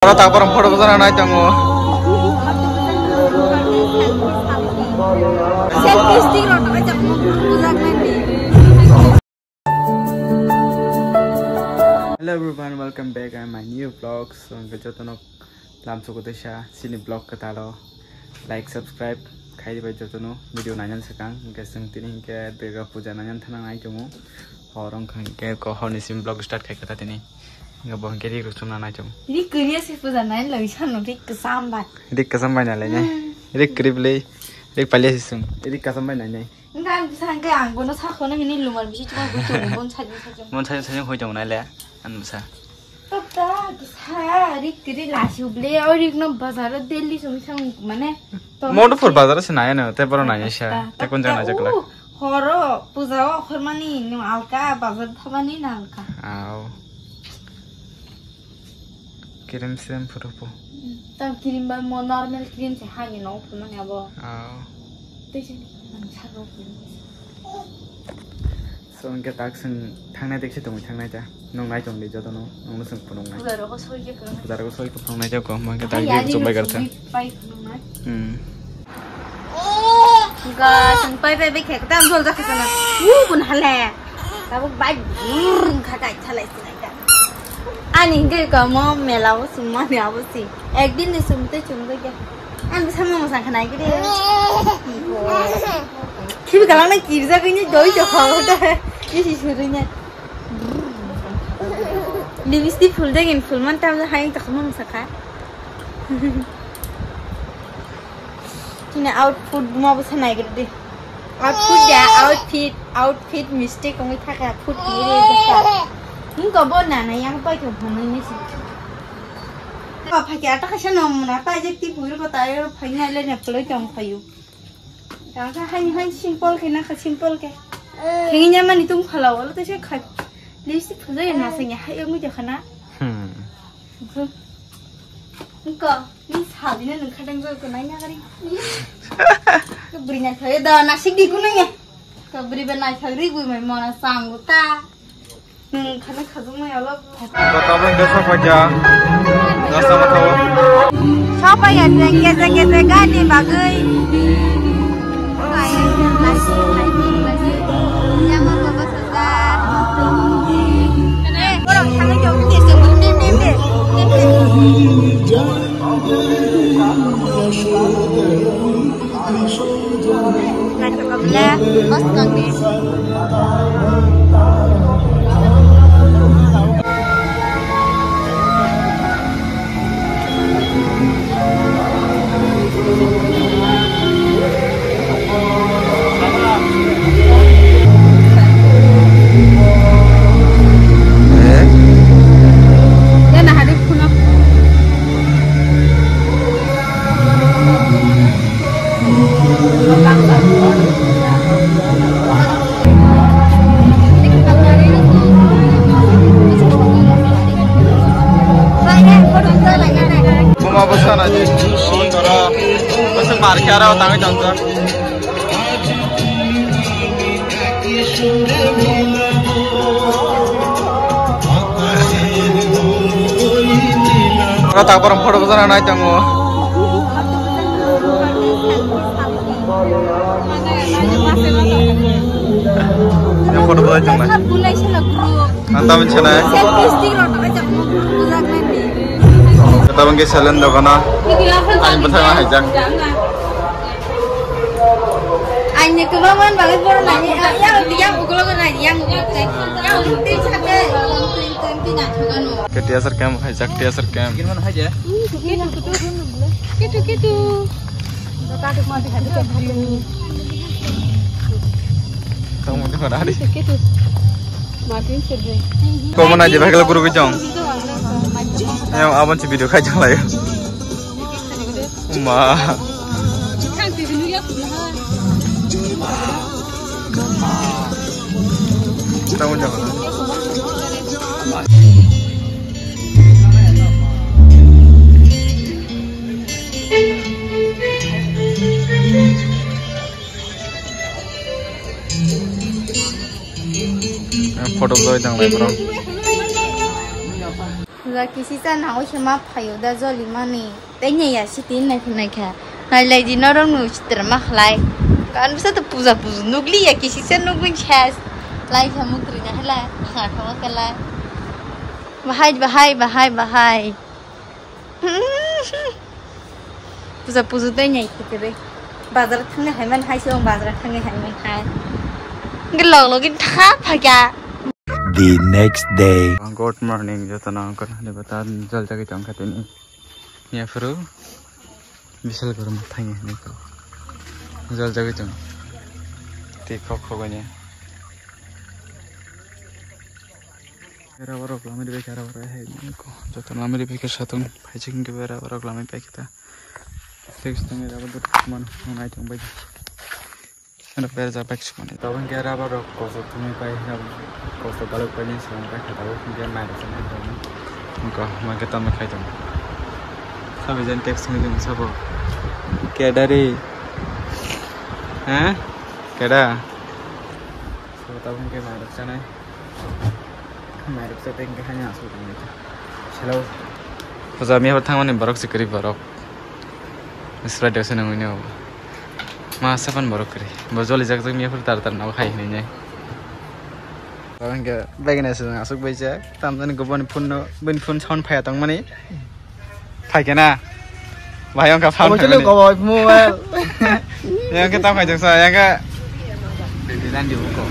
Orang tak pernah foto besar anak jango. Selfie stick orang tak jango pusat nanti. Hello everyone, welcome back on my new vlog. So jotono lam suku desha sini vlog ketalo. Like, subscribe, kai di jotono video nanyan sekang. Hingga sengtini hingga dega puja nanyan tenang aja mu. Orang kan hingga kohon isim vlog start kai kata tini. Nggak bohong kiri rusum nana jom. Ini kerja sih pusatnya lagi sana rik kesambat. Rik kesambat nalanya. Rik kerib leh. Rik paling sisung. Rik kesambat nanya. Enggak bisa enggak anggun usah kau ini lumar bisa cuma butuh mon saja. Mon saja hoi jom nalaya. Anu bisa. Tapi bisa rik kiri lasi ubli. Or rik no bazar Delhi sumisang mana? Mau tuh bazar sih nanya nih. Tapi baru nanya sih. Tapi pun jangan aja kelak. Horo puzawa hormani nih alka bazar thamani na alka. Aw. Kirim sim purpo. Tapi kirim bal mau normal kirim sih hanya no pun mana abo. Tapi mancar pun. So enggak tak sen thang naik sih tuh thang naik aja. Nong naik jom di jodoh nong sen punong naik. Udah aku soal je kan. Udah aku soal punong naik aja kok. Mungkin tak gitu coba kerja. Enggak sampai bebek kayak kita ambil dah kesana. Pun halal. Tapi baik kakak halal sih. Ani enggak kamu melawu semua melawu sih. Ekdin di sumber cuma dia. Anda sama masa kena gitu. Kita kalau nak kirja kayaknya jauh jauh dah. Ini suruhnya. Lipstick full deh, full man tahu hari tak kamu masa kah? Kini outfit mau besar naik gitu deh. Outfit ya outfit mistake kamu tak outfit ini besar. Enggak boleh na yang pakai mana ni sih. Kalau pakai apa kasih nama apa aja tipu itu kata ayo pakai nilai ni pelai jam payu. Jangan hanya simple kena simple ke. Kayaknya mana itu kalau tu saya kat lipstick pelai yang nasanya ayo muda kena. Enggak, ni sahaja ni kadang kadang nanya kali. Keberinya saya dah nasi di gunanya. Keberi benar saya gue memang sanggup tak. Karena kamu ya Allah. Kamu enggak siapa aja. Enggak sama tahu. Siapa ya yang gani bagai. Yang mau bawa sedar. Orang sangat jauh ni sebut ni. Nak kabel, bos kang ni. Mau pesan aja. Oh, cara pesan market ada tangga jangan. Kalau tak pernah foto pesan anak jango. Yang foto pesan jangan. Anta mencana. Selfie stick orang tak jango pusat nanti. Kita bangkit salen dokana. Ayo bersama aja. Ayo kebaman bagi orang nanya. Yang ugal nanya. Yang uti cakap. Yang nak cakap no. Ketia serkem, hajak dia serkem. Gimana aja? Gitu. Kakak mau dihadap hari. Kamu di mana hari? Gitu. Martin sedih. Kau mana aja bakal guru kejong? Yang awan si video kajang lah ya. Ma. Tahu jangan. Foto gue jangan bro. Giờ khi xí ra nào xem mà phải ở đây rồi mà nè, cái nhà nhà xí tin này cả, này lại đi nó đông người chỉ mà lại, kan bisa tu puza nugli ya khi xí ra nuglin chas, lại thằng muốn tự nhiên hay là thằng cái lại, bahai, puza tu nhảy thì cái bazar thằng này hay mình hay xong bazar thằng này hay mình hay, cái lồng nó cái tháp phải cả. The next day. Good morning, jatana ko ne bata jal jagi tang khate ni. Ya furu bisal garam thangi ni ko. Jal jagi tang. Ti khok khok ni. Era baro klami de kara baro hai ni ko. Jatana ameri pe ke sathun phaiching ke era baro klami pe kita. Fix tang era baro man nai tang bai. Ana per ja pak chmane. Tabang ke era baro ko so tumi pai na ko so balo pai ni so pai khata ko ke mai da sam ni ko ma ke tam khai tam. Sabe jan text ni dum sabo. Ke dari. Ha? Ke da. So tabang ke mai da sana. Mai da sa teng ke hanya so ni. Hello. Paza mi har thang mane barok se kari barok. Isra de sana ngoi ne. Ma sapan borok kari bojoli jak jak miapur tar naw khai ni nyai bang ke bagna su asuk baija tamdan gobon phun sound phaya tang mani phai ke na bayong ka pham phai ko boy mobile yang ke tam khai jak sa yang ka dilan di ko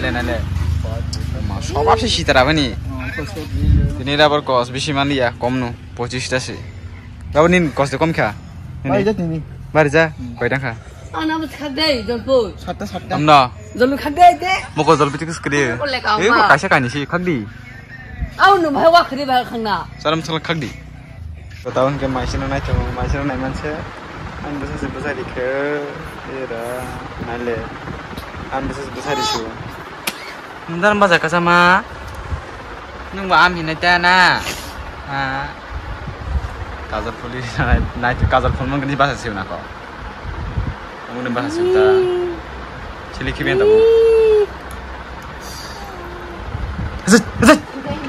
nale ma sobab se sitara bani tini rabar kos bishi mani ya komnu 25 ta se gawnin kos de kom kha baija tini barja koidang kha Ana bus khade jolpo satta amna jolu khade de moko jolpi tik skri e ko kaisa kani si khagdi au nu bhai wa khri ba khangna saram sal khagdi बताओ के माइसना नाइ चो माइसना नाइ मानसे आं बससे बसारि खे एरा नाले आं बससे बसारि छु नंदार बाजा कासामा नों बा आम हिने ताना हा काजर फुलि नाइ काजर फुल मन गनि बासा सिउ नाको Mungkin bahasa kita cilik kian tahu.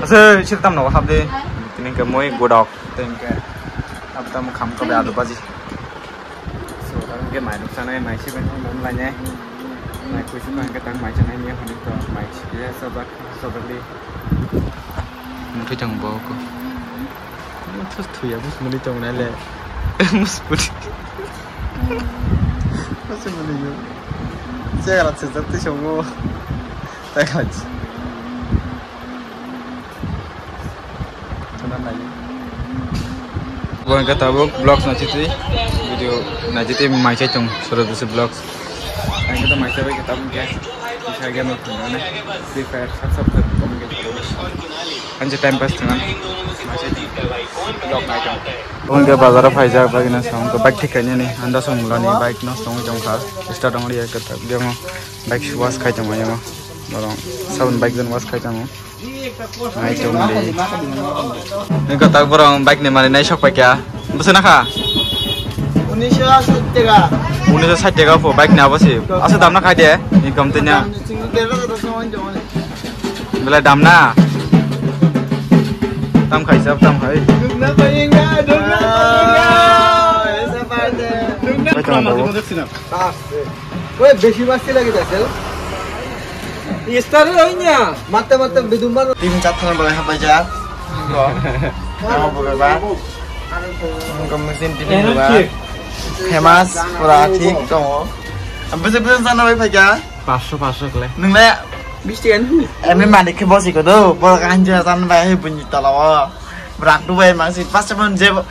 Asal cerita tam nawa habde. Ini kemoi godok, tengke. Ab tam kham ko beado baji. So orang ke mai sana mai sih kan orang lainnya. Mai kuisi mai ke tang mai sana ni hari tu mai dia sabak ni. Mungkin jangan bawa ko. Terus tu ya bos muli jangan le. Mus putih. Masih melihat, saya kalau sejak tu semua tak kaji. Mana lagi? Bukan kata blog nanti tu video nanti tu macam cong surat tu blogs. Yang kita macam kita mungkin bisa game tu mana? Free Fire sab mungkin. Anjir time pass tu kan? Macam blog macam. उनके बाजार Pfizer bike ना सॉन्ग को बाइक ठीक करने नहीं अंदर सॉन्ग लाने बाइक ना सॉन्ग जम खास स्टार्ट होंगे ये करता है जम बाइक वाश खाई जम आया मां बरों साउंड बाइक जन वाश खाई जम आई जम दे इनका तक बरों बाइक ने मारे नहीं शौक पे क्या बस ना खा 1960 का फो बाइक ने आवश्य असर दाम ना खाई दे इनकम तो ना बेला दाम ना tam khai sab tam khai na painga dungna esa parte dungna no dekhina oy beshi basti lagi dasel istar hoinya mate bidumbar tim chat thana bala hapaja ko nama boba kom mesin tim boba famous pura thik dong ambese besan sana bai phaja 500 kle nungle Bistian, emang mana kebosi kodo, bolak anja tan bayi bunyi talawa, berak dua masih pas cuman jeb,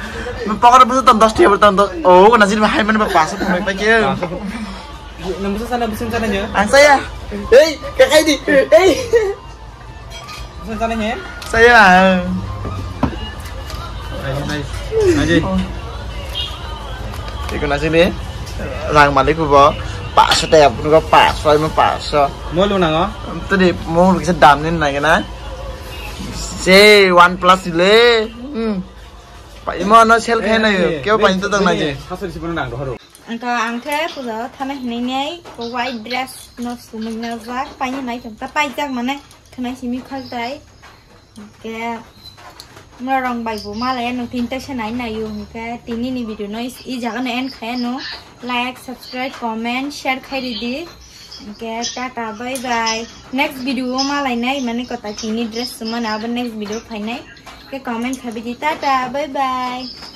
pokoknya betul tontos dia bertontos, oh nasi bayi mana berpasut mereka pikir, Nembus sana besin sananya, saya, kakak ini, besin sananya, saya, aja, ikut nasi ni, orang malik kubo. Pak setiap juga pak, soalnya pak so. Mau lu nanggo? Tadi mau lu sedam ni naik na. C OnePlus le. Pak Imo no sel kaya na yuk. Kau paling tu tang naje. Hasil si pun nanggo haru. Angka angka pulau tanah ni ko white dress no sumenya zak paling naik tempat pajak mana kena simi khal tay. Ke Mula rong bai bu malaya no tinta sanai na yung ke tini ni video no i jaga no end khaya no like subscribe comment share khai di ke tata bye bye next video malai nai mane kota tini dress suma na next video khai nai ke comment khabi di tata bye bye